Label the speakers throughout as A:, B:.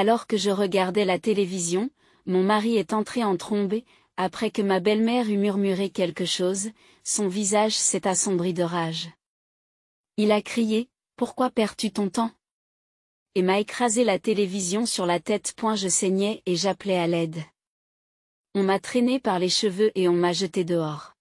A: Alors que je regardais la télévision, mon mari est entré en trombe, après que ma belle-mère eut murmuré quelque chose, son visage s'est assombri de rage. Il a crié, « Pourquoi perds-tu ton temps ?» et m'a écrasé la télévision sur la tête. Je saignais et j'appelais à l'aide. On m'a traîné par les cheveux et on m'a jeté dehors.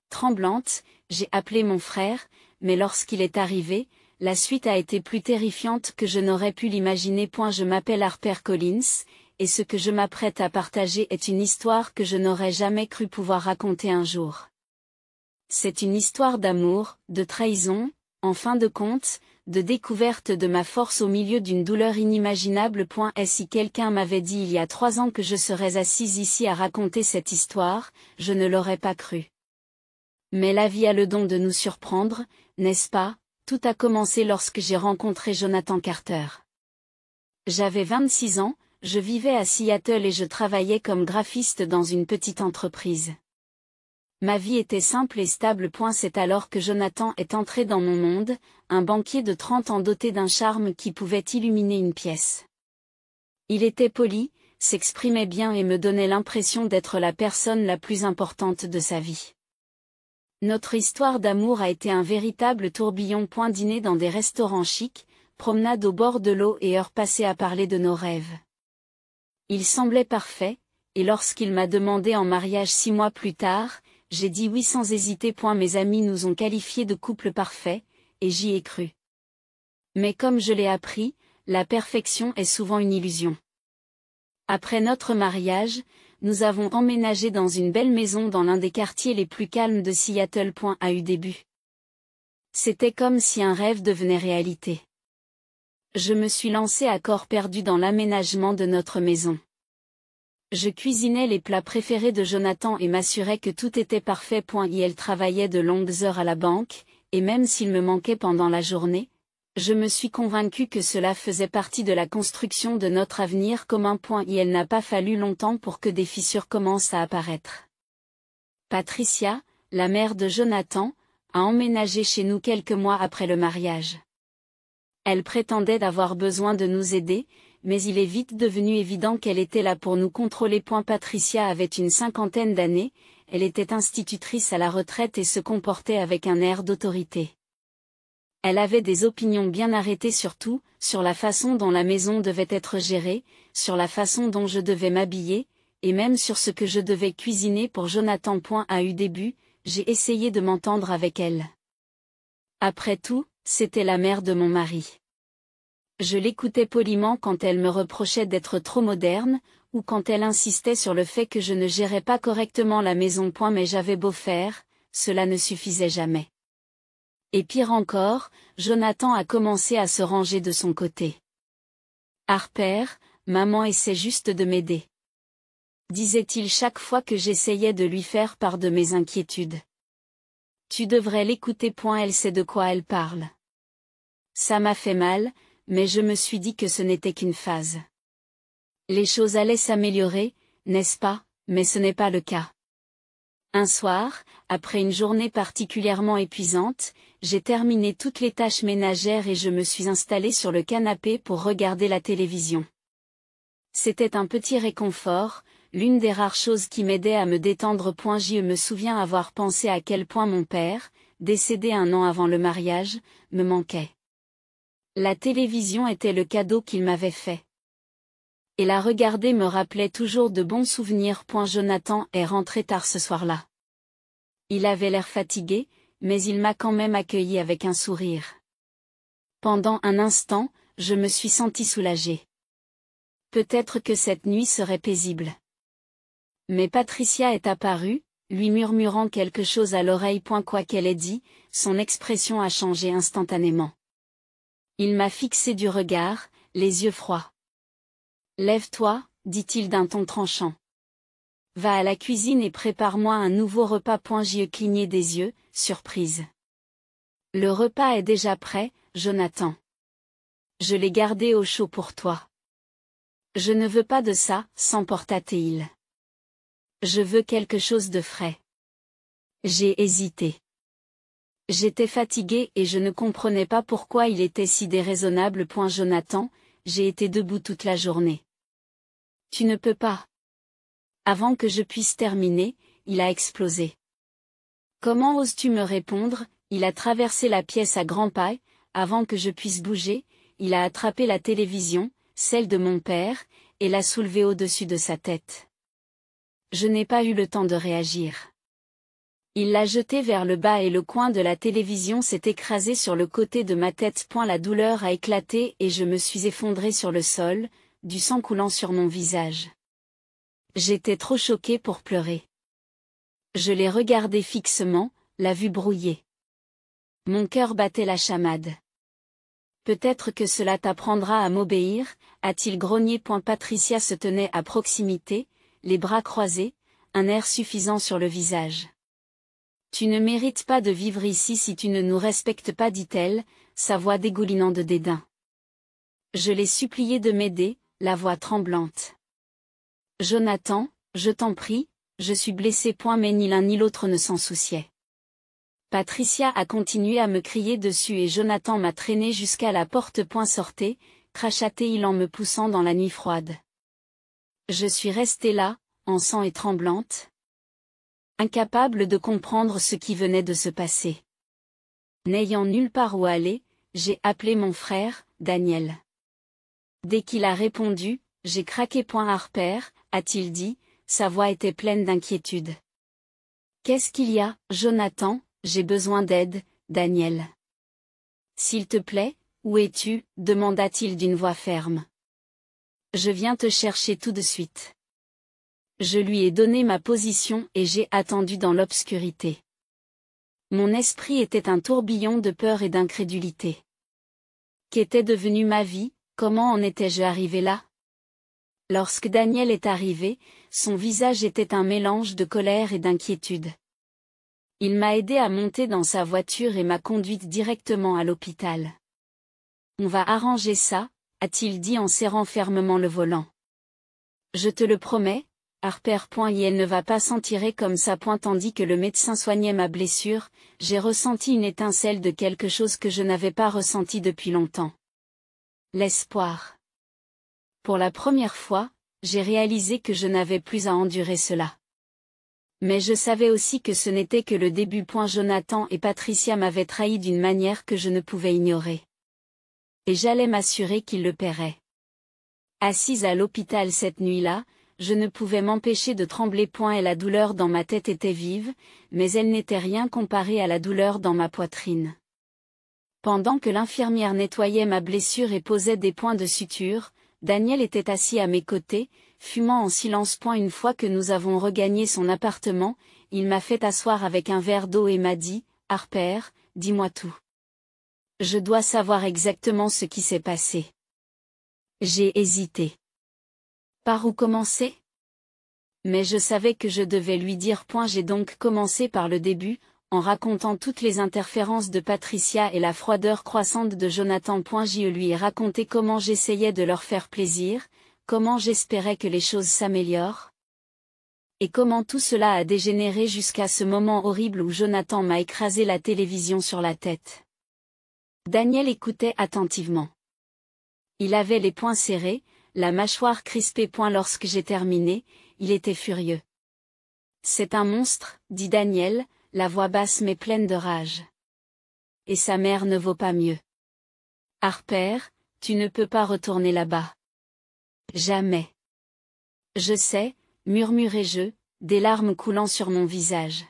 A: Tremblante, j'ai appelé mon frère, mais lorsqu'il est arrivé, la suite a été plus terrifiante que je n'aurais pu l'imaginer. Je m'appelle Harper Collins, et ce que je m'apprête à partager est une histoire que je n'aurais jamais cru pouvoir raconter un jour. C'est une histoire d'amour, de trahison, en fin de compte, de découverte de ma force au milieu d'une douleur inimaginable. Et si quelqu'un m'avait dit il y a 3 ans que je serais assise ici à raconter cette histoire, je ne l'aurais pas cru. Mais la vie a le don de nous surprendre, n'est-ce pas? Tout a commencé lorsque j'ai rencontré Jonathan Carter. J'avais 26 ans, je vivais à Seattle et je travaillais comme graphiste dans une petite entreprise. Ma vie était simple et stable. C'est alors que Jonathan est entré dans mon monde, un banquier de 30 ans doté d'un charme qui pouvait illuminer une pièce. Il était poli, s'exprimait bien et me donnait l'impression d'être la personne la plus importante de sa vie. Notre histoire d'amour a été un véritable tourbillon. Dîner dans des restaurants chics, promenade au bord de l'eau et heures passées à parler de nos rêves. Il semblait parfait, et lorsqu'il m'a demandé en mariage 6 mois plus tard, j'ai dit oui sans hésiter. Mes amis nous ont qualifiés de couple parfait, et j'y ai cru. Mais comme je l'ai appris, la perfection est souvent une illusion. Après notre mariage, nous avons emménagé dans une belle maison dans l'un des quartiers les plus calmes de Seattle. A eu début. C'était comme si un rêve devenait réalité. Je me suis lancée à corps perdu dans l'aménagement de notre maison. Je cuisinais les plats préférés de Jonathan et m'assurais que tout était parfait. Il travaillait de longues heures à la banque, et même s'il me manquait pendant la journée, je me suis convaincue que cela faisait partie de la construction de notre avenir commun. Il n'a pas fallu longtemps pour que des fissures commencent à apparaître. Patricia, la mère de Jonathan, a emménagé chez nous quelques mois après le mariage. Elle prétendait d'avoir besoin de nous aider, mais il est vite devenu évident qu'elle était là pour nous contrôler. Patricia avait une 50aine d'années, elle était institutrice à la retraite et se comportait avec un air d'autorité. Elle avait des opinions bien arrêtées sur tout, sur la façon dont la maison devait être gérée, sur la façon dont je devais m'habiller, et même sur ce que je devais cuisiner pour Jonathan. À eu début, j'ai essayé de m'entendre avec elle. Après tout, c'était la mère de mon mari. Je l'écoutais poliment quand elle me reprochait d'être trop moderne, ou quand elle insistait sur le fait que je ne gérais pas correctement la maison. Mais j'avais beau faire, cela ne suffisait jamais. Et pire encore, Jonathan a commencé à se ranger de son côté. Harper, maman essaie juste de m'aider, disait-il chaque fois que j'essayais de lui faire part de mes inquiétudes. Tu devrais l'écouter. Elle sait de quoi elle parle. Ça m'a fait mal, mais je me suis dit que ce n'était qu'une phase. Les choses allaient s'améliorer, n'est-ce pas, mais ce n'est pas le cas. Un soir, après une journée particulièrement épuisante, j'ai terminé toutes les tâches ménagères et je me suis installée sur le canapé pour regarder la télévision. C'était un petit réconfort, l'une des rares choses qui m'aidait à me détendre. Je me souviens avoir pensé à quel point mon père, décédé 1 an avant le mariage, me manquait. La télévision était le cadeau qu'il m'avait fait. Et la regarder me rappelait toujours de bons souvenirs. Jonathan est rentré tard ce soir-là. Il avait l'air fatigué, mais il m'a quand même accueilli avec un sourire. Pendant un instant, je me suis sentie soulagée. Peut-être que cette nuit serait paisible. Mais Patricia est apparue, lui murmurant quelque chose à l'oreille. Quoi qu'elle ait dit, son expression a changé instantanément. Il m'a fixé du regard, les yeux froids. « Lève-toi, dit-il d'un ton tranchant. Va à la cuisine et prépare-moi un nouveau repas. J'y clignai des yeux, surprise. Le repas est déjà prêt, Jonathan. Je l'ai gardé au chaud pour toi. Je ne veux pas de ça, s'emporta-t-il. Je veux quelque chose de frais. J'ai hésité. J'étais fatiguée et je ne comprenais pas pourquoi il était si déraisonnable. Jonathan, j'ai été debout toute la journée. Tu ne peux pas. Avant que je puisse terminer, il a explosé. Comment oses-tu me répondre? Il a traversé la pièce à grands pas, avant que je puisse bouger, il a attrapé la télévision, celle de mon père, et l'a soulevée au-dessus de sa tête. Je n'ai pas eu le temps de réagir. Il l'a jetée vers le bas et le coin de la télévision s'est écrasé sur le côté de ma tête. La douleur a éclaté et je me suis effondrée sur le sol, du sang coulant sur mon visage. J'étais trop choquée pour pleurer. Je l'ai regardé fixement, la vue brouillée. Mon cœur battait la chamade. Peut-être que cela t'apprendra à m'obéir, a-t-il grogné. Patricia se tenait à proximité, les bras croisés, un air suffisant sur le visage. Tu ne mérites pas de vivre ici si tu ne nous respectes pas, dit-elle, sa voix dégoulinant de dédain. Je l'ai supplié de m'aider, la voix tremblante. Jonathan, je t'en prie, je suis blessée. Mais ni l'un ni l'autre ne s'en souciait. Patricia a continué à me crier dessus et Jonathan m'a traîné jusqu'à la porte. Sortez, cracha-t-il en me poussant dans la nuit froide. Je suis restée là, en sang et tremblante, incapable de comprendre ce qui venait de se passer. N'ayant nulle part où aller, j'ai appelé mon frère, Daniel. Dès qu'il a répondu, j'ai craqué. Harper, a-t-il dit, sa voix était pleine d'inquiétude. Qu'est-ce qu'il y a, Jonathan? J'ai besoin d'aide, Daniel. S'il te plaît, où es-tu? Demanda-t-il d'une voix ferme. Je viens te chercher tout de suite. Je lui ai donné ma position et j'ai attendu dans l'obscurité. Mon esprit était un tourbillon de peur et d'incrédulité. Qu'était devenue ma vie? Comment en étais-je arrivé là? Lorsque Daniel est arrivé, son visage était un mélange de colère et d'inquiétude. Il m'a aidé à monter dans sa voiture et m'a conduite directement à l'hôpital. On va arranger ça, a-t-il dit en serrant fermement le volant. Je te le promets, Harper. Et elle ne va pas s'en tirer comme ça. Tandis que le médecin soignait ma blessure, j'ai ressenti une étincelle de quelque chose que je n'avais pas ressenti depuis longtemps. L'espoir. Pour la première fois, j'ai réalisé que je n'avais plus à endurer cela. Mais je savais aussi que ce n'était que le début. Jonathan et Patricia m'avaient trahi d'une manière que je ne pouvais ignorer. Et j'allais m'assurer qu'ils le paieraient. Assise à l'hôpital cette nuit-là, je ne pouvais m'empêcher de trembler. Et la douleur dans ma tête était vive, mais elle n'était rien comparée à la douleur dans ma poitrine. Pendant que l'infirmière nettoyait ma blessure et posait des points de suture, Daniel était assis à mes côtés, fumant en silence. Une fois que nous avons regagné son appartement, il m'a fait asseoir avec un verre d'eau et m'a dit, « Harper, dis-moi tout. Je dois savoir exactement ce qui s'est passé. » J'ai hésité. Par où commencer? Mais je savais que je devais lui dire. J'ai donc commencé par le début, en racontant toutes les interférences de Patricia et la froideur croissante de Jonathan. Je lui ai raconté comment j'essayais de leur faire plaisir, comment j'espérais que les choses s'améliorent. Et comment tout cela a dégénéré jusqu'à ce moment horrible où Jonathan m'a écrasé la télévision sur la tête. Daniel écoutait attentivement. Il avait les poings serrés, la mâchoire crispée. Lorsque j'ai terminé, il était furieux. C'est un monstre, dit Daniel, la voix basse mais pleine de rage. Et sa mère ne vaut pas mieux. Harper, tu ne peux pas retourner là-bas. Jamais. Je sais, murmurai-je, des larmes coulant sur mon visage.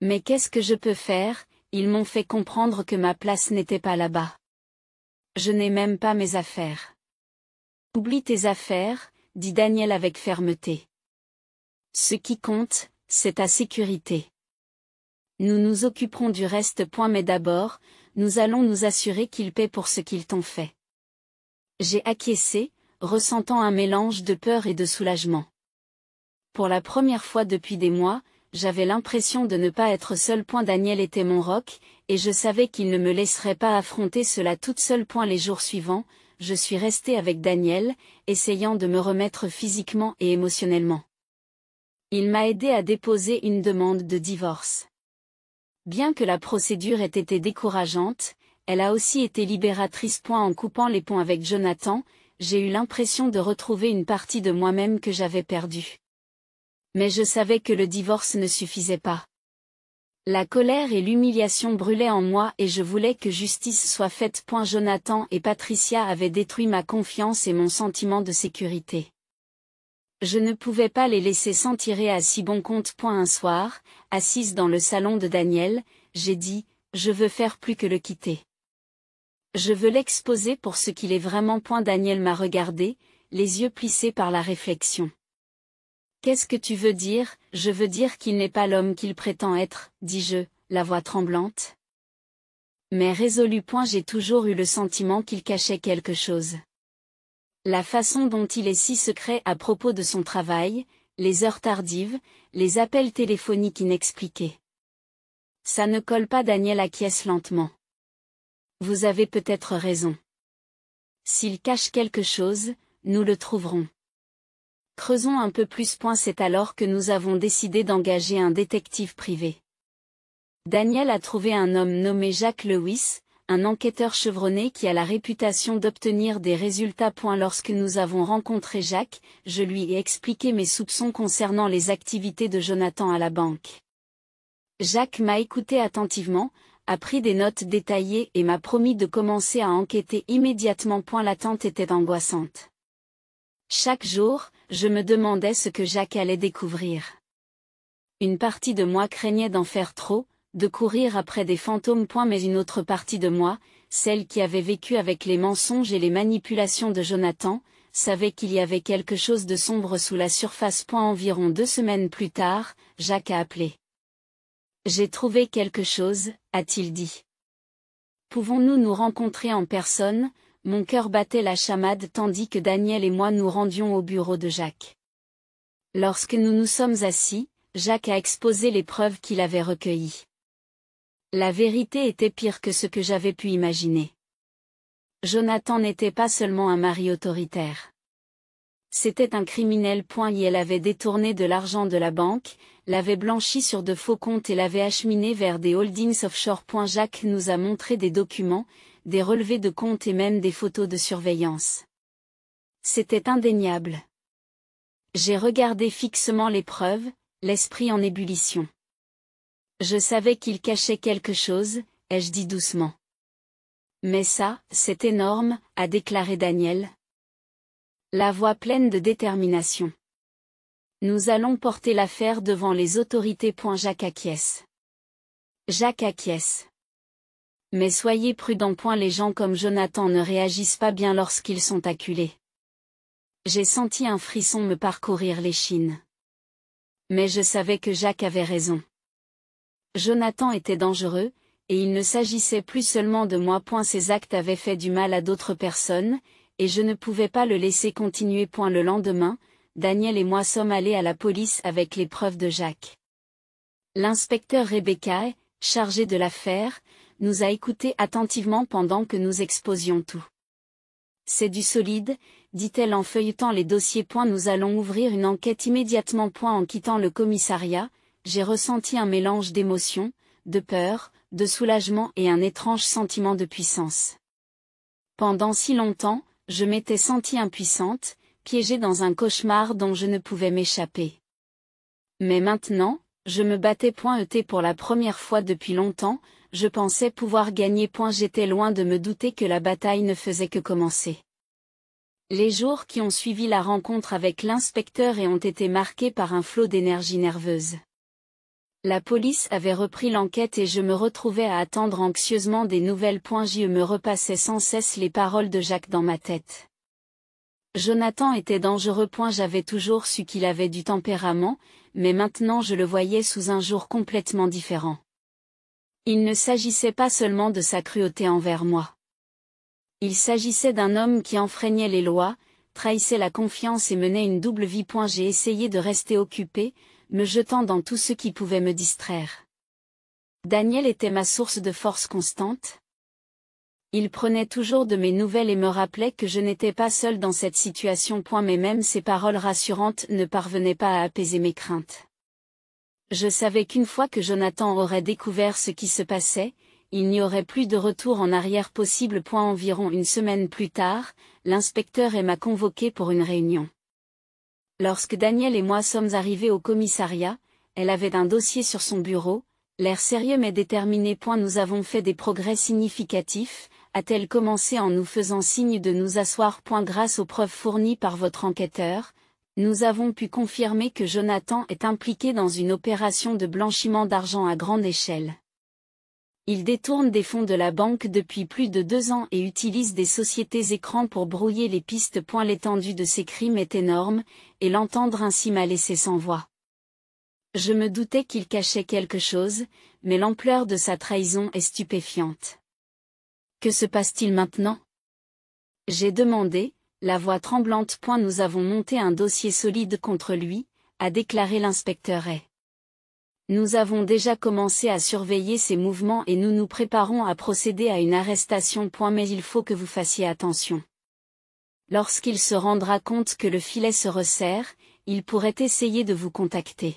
A: Mais qu'est-ce que je peux faire? Ils m'ont fait comprendre que ma place n'était pas là-bas. Je n'ai même pas mes affaires. Oublie tes affaires, dit Daniel avec fermeté. Ce qui compte, c'est ta sécurité. Nous nous occuperons du reste. Mais d'abord, nous allons nous assurer qu'ils paient pour ce qu'ils t'ont fait. J'ai acquiescé, ressentant un mélange de peur et de soulagement. Pour la première fois depuis des mois, j'avais l'impression de ne pas être seule. Daniel était mon roc, et je savais qu'il ne me laisserait pas affronter cela toute seule. Les jours suivants, je suis restée avec Daniel, essayant de me remettre physiquement et émotionnellement. Il m'a aidé à déposer une demande de divorce. Bien que la procédure ait été décourageante, elle a aussi été libératrice. En coupant les ponts avec Jonathan, j'ai eu l'impression de retrouver une partie de moi-même que j'avais perdue. Mais je savais que le divorce ne suffisait pas. La colère et l'humiliation brûlaient en moi et je voulais que justice soit faite. Jonathan et Patricia avaient détruit ma confiance et mon sentiment de sécurité. Je ne pouvais pas les laisser s'en tirer à si bon compte. Un soir, assise dans le salon de Daniel, j'ai dit, je veux faire plus que le quitter. Je veux l'exposer pour ce qu'il est vraiment. Daniel m'a regardé, les yeux plissés par la réflexion. Qu'est-ce que tu veux dire? Je veux dire qu'il n'est pas l'homme qu'il prétend être, dis-je, la voix tremblante. Mais résolu. J'ai toujours eu le sentiment qu'il cachait quelque chose. La façon dont il est si secret à propos de son travail, les heures tardives, les appels téléphoniques inexpliqués. Ça ne colle pas. Daniel acquiesce lentement. Vous avez peut-être raison. S'il cache quelque chose, nous le trouverons. Creusons un peu plus. C'est alors que nous avons décidé d'engager un détective privé. Daniel a trouvé un homme nommé Jacques Lewis, un enquêteur chevronné qui a la réputation d'obtenir des résultats. Lorsque nous avons rencontré Jacques, je lui ai expliqué mes soupçons concernant les activités de Jonathan à la banque. Jacques m'a écouté attentivement, a pris des notes détaillées et m'a promis de commencer à enquêter immédiatement. L'attente était angoissante. Chaque jour, je me demandais ce que Jacques allait découvrir. Une partie de moi craignait d'en faire trop, de courir après des fantômes. Mais une autre partie de moi, celle qui avait vécu avec les mensonges et les manipulations de Jonathan, savait qu'il y avait quelque chose de sombre sous la surface. Environ 2 semaines plus tard, Jacques a appelé. J'ai trouvé quelque chose, a-t-il dit. Pouvons-nous nous rencontrer en personne? Mon cœur battait la chamade tandis que Daniel et moi nous rendions au bureau de Jacques. Lorsque nous nous sommes assis, Jacques a exposé les preuves qu'il avait recueillies. La vérité était pire que ce que j'avais pu imaginer. Jonathan n'était pas seulement un mari autoritaire. C'était un criminel. Il avait détourné de l'argent de la banque, l'avait blanchi sur de faux comptes et l'avait acheminé vers des holdings offshore. Jacques nous a montré des documents, des relevés de comptes et même des photos de surveillance. C'était indéniable. J'ai regardé fixement les preuves, l'esprit en ébullition. Je savais qu'il cachait quelque chose, ai-je dit doucement. Mais ça, c'est énorme, a déclaré Daniel. La voix pleine de détermination. Nous allons porter l'affaire devant les autorités. Jacques acquiesce. Jacques acquiesce. Mais soyez prudents. Les gens comme Jonathan ne réagissent pas bien lorsqu'ils sont acculés. J'ai senti un frisson me parcourir l'échine. Mais je savais que Jacques avait raison. Jonathan était dangereux, et il ne s'agissait plus seulement de moi. Ses actes avaient fait du mal à d'autres personnes, et je ne pouvais pas le laisser continuer. Le lendemain, Daniel et moi sommes allés à la police avec les preuves de Jacques. L'inspecteur Rebecca, chargé de l'affaire, nous a écoutés attentivement pendant que nous exposions tout. C'est du solide, dit-elle en feuilletant les dossiers. Nous allons ouvrir une enquête immédiatement. En quittant le commissariat, j'ai ressenti un mélange d'émotions, de peur, de soulagement et un étrange sentiment de puissance. Pendant si longtemps, je m'étais sentie impuissante, piégée dans un cauchemar dont je ne pouvais m'échapper. Mais maintenant, je me battais. Pour la première fois depuis longtemps, je pensais pouvoir gagner. J'étais loin de me douter que la bataille ne faisait que commencer. Les jours qui ont suivi la rencontre avec l'inspecteur ont été marqués par un flot d'énergie nerveuse. La police avait repris l'enquête et je me retrouvais à attendre anxieusement des nouvelles. Je me repassais sans cesse les paroles de Jacques dans ma tête. Jonathan était dangereux. J'avais toujours su qu'il avait du tempérament, mais maintenant je le voyais sous un jour complètement différent. Il ne s'agissait pas seulement de sa cruauté envers moi. Il s'agissait d'un homme qui enfreignait les lois, trahissait la confiance et menait une double vie. J'ai essayé de rester occupé, me jetant dans tout ce qui pouvait me distraire. Daniel était ma source de force constante. Il prenait toujours de mes nouvelles et me rappelait que je n'étais pas seule dans cette situation. Mais même ses paroles rassurantes ne parvenaient pas à apaiser mes craintes. Je savais qu'une fois que Jonathan aurait découvert ce qui se passait, il n'y aurait plus de retour en arrière possible. Environ une semaine plus tard, l'inspecteur m'a convoqué pour une réunion. Lorsque Daniel et moi sommes arrivés au commissariat, elle avait un dossier sur son bureau, l'air sérieux mais déterminé. Nous avons fait des progrès significatifs, a-t-elle commencé en nous faisant signe de nous asseoir. Grâce aux preuves fournies par votre enquêteur, nous avons pu confirmer que Jonathan est impliqué dans une opération de blanchiment d'argent à grande échelle. Il détourne des fonds de la banque depuis plus de 2 ans et utilise des sociétés écrans pour brouiller les pistes. L'étendue de ses crimes est énorme, et l'entendre ainsi m'a laissé sans voix. Je me doutais qu'il cachait quelque chose, mais l'ampleur de sa trahison est stupéfiante. Que se passe-t-il maintenant? J'ai demandé, la voix tremblante. Nous avons monté un dossier solide contre lui, a déclaré l'inspecteur Hay. Nous avons déjà commencé à surveiller ses mouvements et nous nous préparons à procéder à une arrestation. Mais il faut que vous fassiez attention. Lorsqu'il se rendra compte que le filet se resserre, il pourrait essayer de vous contacter.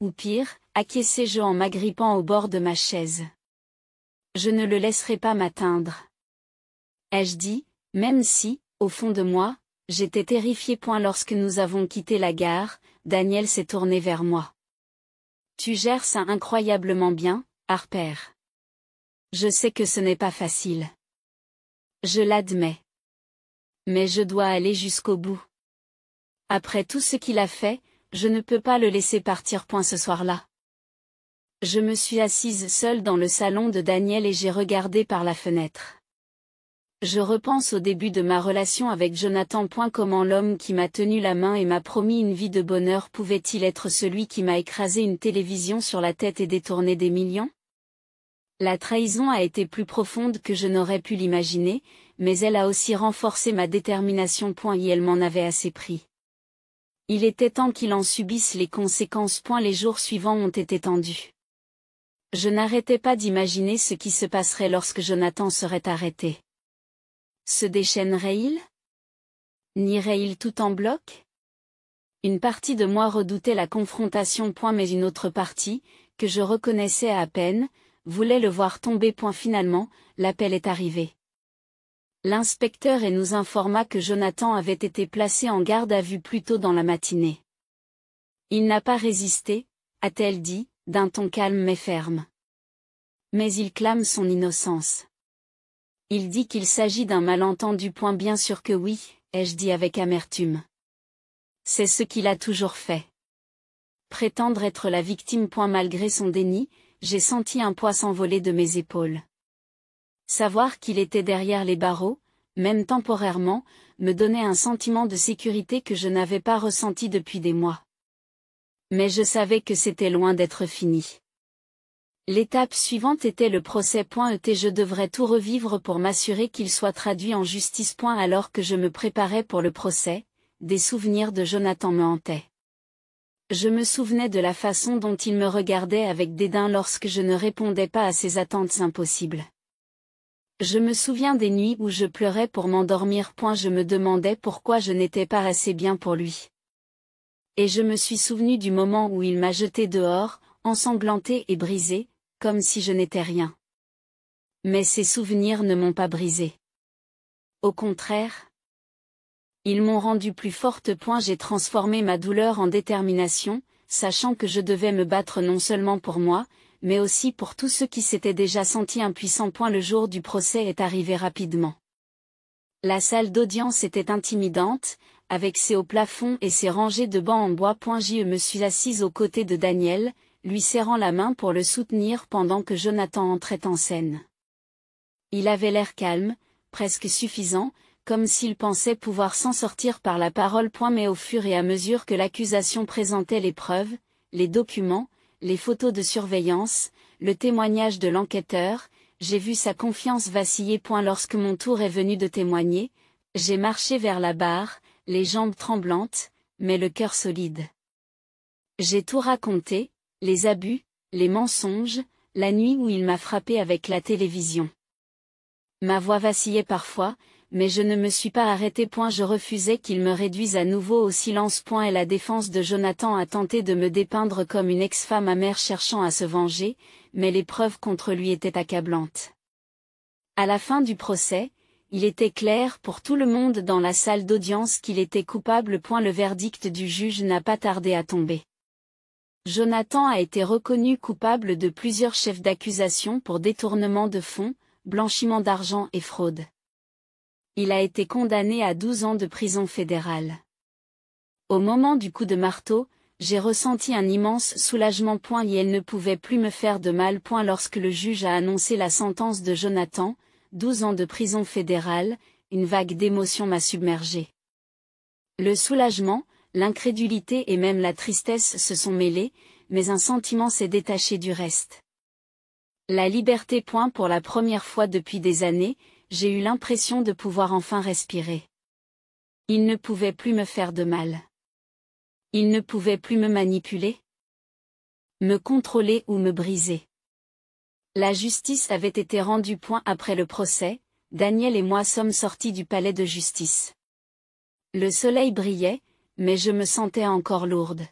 A: Ou pire, acquiesçai-je en m'agrippant au bord de ma chaise. Je ne le laisserai pas m'atteindre. Ai-je dit, même si, au fond de moi, j'étais terrifié. Lorsque nous avons quitté la gare, Daniel s'est tourné vers moi. Tu gères ça incroyablement bien, Harper. Je sais que ce n'est pas facile. Je l'admets. Mais je dois aller jusqu'au bout. Après tout ce qu'il a fait, je ne peux pas le laisser partir. Ce soir-là. Je me suis assise seule dans le salon de Daniel et j'ai regardé par la fenêtre. Je repense au début de ma relation avec Jonathan. Comment l'homme qui m'a tenu la main et m'a promis une vie de bonheur pouvait-il être celui qui m'a écrasé une télévision sur la tête et détourné des millions? La trahison a été plus profonde que je n'aurais pu l'imaginer, mais elle a aussi renforcé ma détermination. Et elle m'en avait assez pris. Il était temps qu'il en subisse les conséquences. Les jours suivants ont été tendus. Je n'arrêtais pas d'imaginer ce qui se passerait lorsque Jonathan serait arrêté. Se déchaînerait-il? Nierait-il tout en bloc? Une partie de moi redoutait la confrontation. Mais une autre partie, que je reconnaissais à peine, voulait le voir tomber. Finalement, l'appel est arrivé. L'inspecteur nous informa que Jonathan avait été placé en garde à vue plus tôt dans la matinée. Il n'a pas résisté, a-t-elle dit, d'un ton calme mais ferme. Mais il clame son innocence. Il dit qu'il s'agit d'un malentendu. Bien sûr que oui, ai-je dit avec amertume. C'est ce qu'il a toujours fait. Prétendre être la victime. Malgré son déni, j'ai senti un poids s'envoler de mes épaules. Savoir qu'il était derrière les barreaux, même temporairement, me donnait un sentiment de sécurité que je n'avais pas ressenti depuis des mois. Mais je savais que c'était loin d'être fini. L'étape suivante était le procès. Je devrais tout revivre pour m'assurer qu'il soit traduit en justice. Alors que je me préparais pour le procès, des souvenirs de Jonathan me hantaient. Je me souvenais de la façon dont il me regardait avec dédain lorsque je ne répondais pas à ses attentes impossibles. Je me souviens des nuits où je pleurais pour m'endormir. Je me demandais pourquoi je n'étais pas assez bien pour lui. Et je me suis souvenu du moment où il m'a jeté dehors, ensanglanté et brisé, comme si je n'étais rien. Mais ces souvenirs ne m'ont pas brisé. Au contraire, ils m'ont rendu plus forte. J'ai transformé ma douleur en détermination, sachant que je devais me battre non seulement pour moi, mais aussi pour tous ceux qui s'étaient déjà sentis impuissants. Le jour du procès est arrivé rapidement. La salle d'audience était intimidante, avec ses hauts plafonds et ses rangées de bancs en bois. Je me suis assise aux côtés de Daniel, lui serrant la main pour le soutenir pendant que Jonathan entrait en scène. Il avait l'air calme, presque suffisant, comme s'il pensait pouvoir s'en sortir par la parole. Mais au fur et à mesure que l'accusation présentait les preuves, les documents, les photos de surveillance, le témoignage de l'enquêteur, j'ai vu sa confiance vaciller. Lorsque mon tour est venu de témoigner, j'ai marché vers la barre, les jambes tremblantes, mais le cœur solide. J'ai tout raconté, les abus, les mensonges, la nuit où il m'a frappé avec la télévision. Ma voix vacillait parfois, mais je ne me suis pas arrêté. Je refusais qu'il me réduise à nouveau au silence. Et la défense de Jonathan a tenté de me dépeindre comme une ex-femme amère cherchant à se venger, mais les preuves contre lui étaient accablantes. À la fin du procès, il était clair pour tout le monde dans la salle d'audience qu'il était coupable. Le verdict du juge n'a pas tardé à tomber. Jonathan a été reconnu coupable de plusieurs chefs d'accusation pour détournement de fonds, blanchiment d'argent et fraude. Il a été condamné à 12 ans de prison fédérale. Au moment du coup de marteau, j'ai ressenti un immense soulagement. Et elle ne pouvait plus me faire de mal. Lorsque le juge a annoncé la sentence de Jonathan, 12 ans de prison fédérale, une vague d'émotions m'a submergé. Le soulagement, l'incrédulité et même la tristesse se sont mêlés, mais un sentiment s'est détaché du reste. La liberté. Pour la première fois depuis des années, j'ai eu l'impression de pouvoir enfin respirer. Il ne pouvait plus me faire de mal. Il ne pouvait plus me manipuler, me contrôler ou me briser. La justice avait été rendue. Après le procès, Daniel et moi sommes sortis du palais de justice. Le soleil brillait, mais je me sentais encore lourde.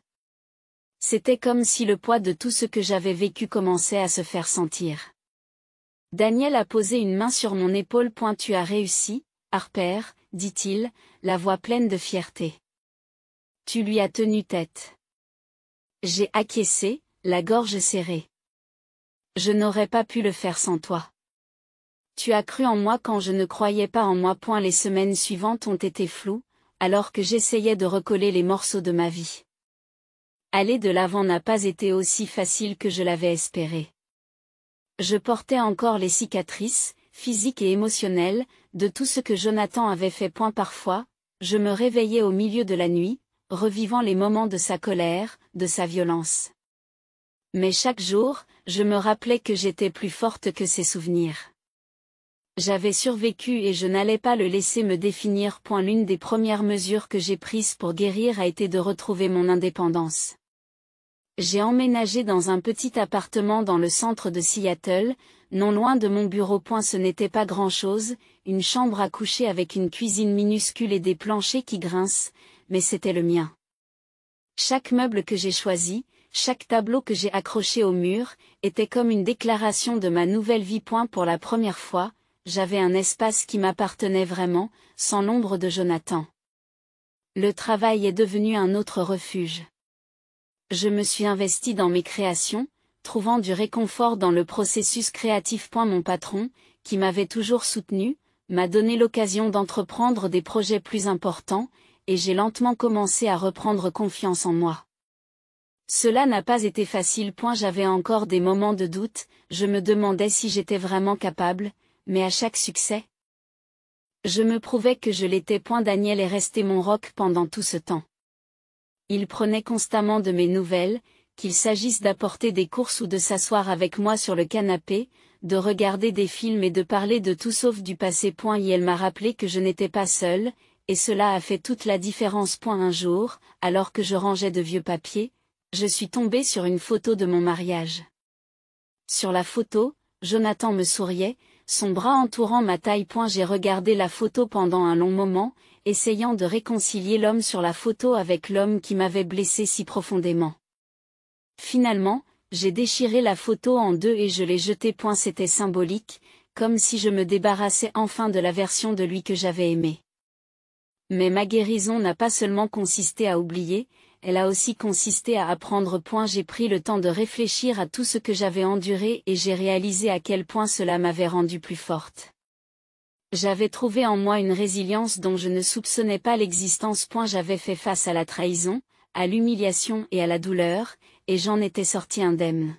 A: C'était comme si le poids de tout ce que j'avais vécu commençait à se faire sentir. Daniel a posé une main sur mon épaule. Tu as réussi, Harper, dit-il, la voix pleine de fierté. Tu lui as tenu tête. J'ai acquiescé, la gorge serrée. Je n'aurais pas pu le faire sans toi. Tu as cru en moi quand je ne croyais pas en moi. Les semaines suivantes ont été floues, alors que j'essayais de recoller les morceaux de ma vie. Aller de l'avant n'a pas été aussi facile que je l'avais espéré. Je portais encore les cicatrices, physiques et émotionnelles, de tout ce que Jonathan avait fait. Parfois, je me réveillais au milieu de la nuit, revivant les moments de sa colère, de sa violence. Mais chaque jour, je me rappelais que j'étais plus forte que ces souvenirs. J'avais survécu et je n'allais pas le laisser me définir. L'une des premières mesures que j'ai prises pour guérir a été de retrouver mon indépendance. J'ai emménagé dans un petit appartement dans le centre de Seattle, non loin de mon bureau. Ce n'était pas grand-chose, une chambre à coucher avec une cuisine minuscule et des planchers qui grincent, mais c'était le mien. Chaque meuble que j'ai choisi, chaque tableau que j'ai accroché au mur, était comme une déclaration de ma nouvelle vie. Pour la première fois, j'avais un espace qui m'appartenait vraiment, sans l'ombre de Jonathan. Le travail est devenu un autre refuge. Je me suis investie dans mes créations, trouvant du réconfort dans le processus créatif. Mon patron, qui m'avait toujours soutenu, m'a donné l'occasion d'entreprendre des projets plus importants, et j'ai lentement commencé à reprendre confiance en moi. Cela n'a pas été facile. J'avais encore des moments de doute, je me demandais si j'étais vraiment capable, mais à chaque succès, je me prouvais que je l'étais. Daniel est resté mon roc pendant tout ce temps. Il prenait constamment de mes nouvelles, qu'il s'agisse d'apporter des courses ou de s'asseoir avec moi sur le canapé, de regarder des films et de parler de tout sauf du passé. Et elle m'a rappelé que je n'étais pas seule, et cela a fait toute la différence. Un jour, alors que je rangeais de vieux papiers, je suis tombée sur une photo de mon mariage. Sur la photo, Jonathan me souriait, son bras entourant ma taille. J'ai regardé la photo pendant un long moment, essayant de réconcilier l'homme sur la photo avec l'homme qui m'avait blessé si profondément. Finalement, j'ai déchiré la photo en deux et je l'ai jetée. C'était symbolique, comme si je me débarrassais enfin de la version de lui que j'avais aimée. Mais ma guérison n'a pas seulement consisté à oublier, elle a aussi consisté à apprendre. J'ai pris le temps de réfléchir à tout ce que j'avais enduré et j'ai réalisé à quel point cela m'avait rendue plus forte. J'avais trouvé en moi une résilience dont je ne soupçonnais pas l'existence. J'avais fait face à la trahison, à l'humiliation et à la douleur, et j'en étais sortie indemne.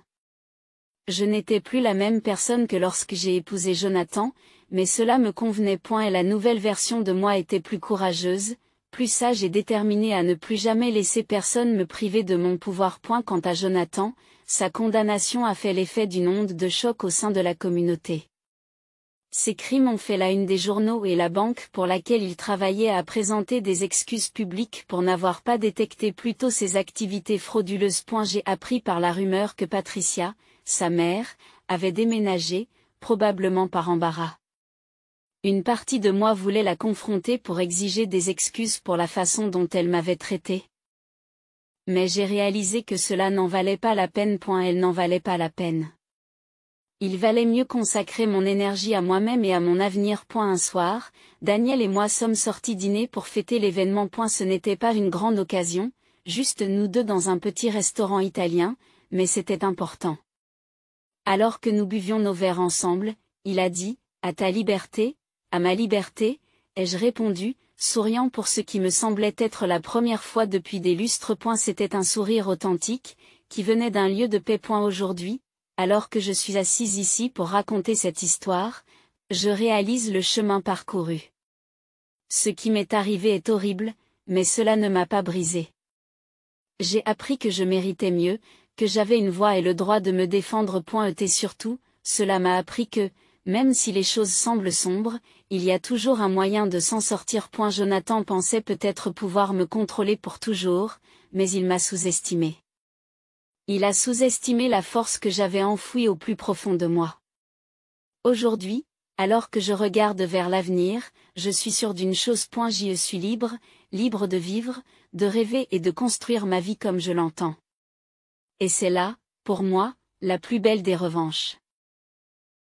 A: Je n'étais plus la même personne que lorsque j'ai épousé Jonathan, mais cela me convenait. Et la nouvelle version de moi était plus courageuse, plus sage et déterminée à ne plus jamais laisser personne me priver de mon pouvoir. Quant à Jonathan, sa condamnation a fait l'effet d'une onde de choc au sein de la communauté. Ces crimes ont fait la une des journaux et la banque pour laquelle il travaillait a présenté des excuses publiques pour n'avoir pas détecté plus tôt ses activités frauduleuses. J'ai appris par la rumeur que Patricia, sa mère, avait déménagé, probablement par embarras. Une partie de moi voulait la confronter pour exiger des excuses pour la façon dont elle m'avait traité. Mais j'ai réalisé que cela n'en valait pas la peine. Elle n'en valait pas la peine. Il valait mieux consacrer mon énergie à moi-même et à mon avenir. Un soir, Daniel et moi sommes sortis dîner pour fêter l'événement. Ce n'était pas une grande occasion, juste nous deux dans un petit restaurant italien, mais c'était important. Alors que nous buvions nos verres ensemble, il a dit, « À ta liberté, à ma liberté », ai-je répondu, souriant pour ce qui me semblait être la première fois depuis des lustres. C'était un sourire authentique, qui venait d'un lieu de paix. Aujourd'hui, alors que je suis assise ici pour raconter cette histoire, je réalise le chemin parcouru. Ce qui m'est arrivé est horrible, mais cela ne m'a pas brisé. J'ai appris que je méritais mieux, que j'avais une voix et le droit de me défendre. Et surtout, cela m'a appris que, même si les choses semblent sombres, il y a toujours un moyen de s'en sortir. Jonathan pensait peut-être pouvoir me contrôler pour toujours, mais il m'a sous-estimé. Il a sous-estimé la force que j'avais enfouie au plus profond de moi. Aujourd'hui, alors que je regarde vers l'avenir, je suis sûre d'une chose. Je suis libre, libre de vivre, de rêver et de construire ma vie comme je l'entends. Et c'est là, pour moi, la plus belle des revanches.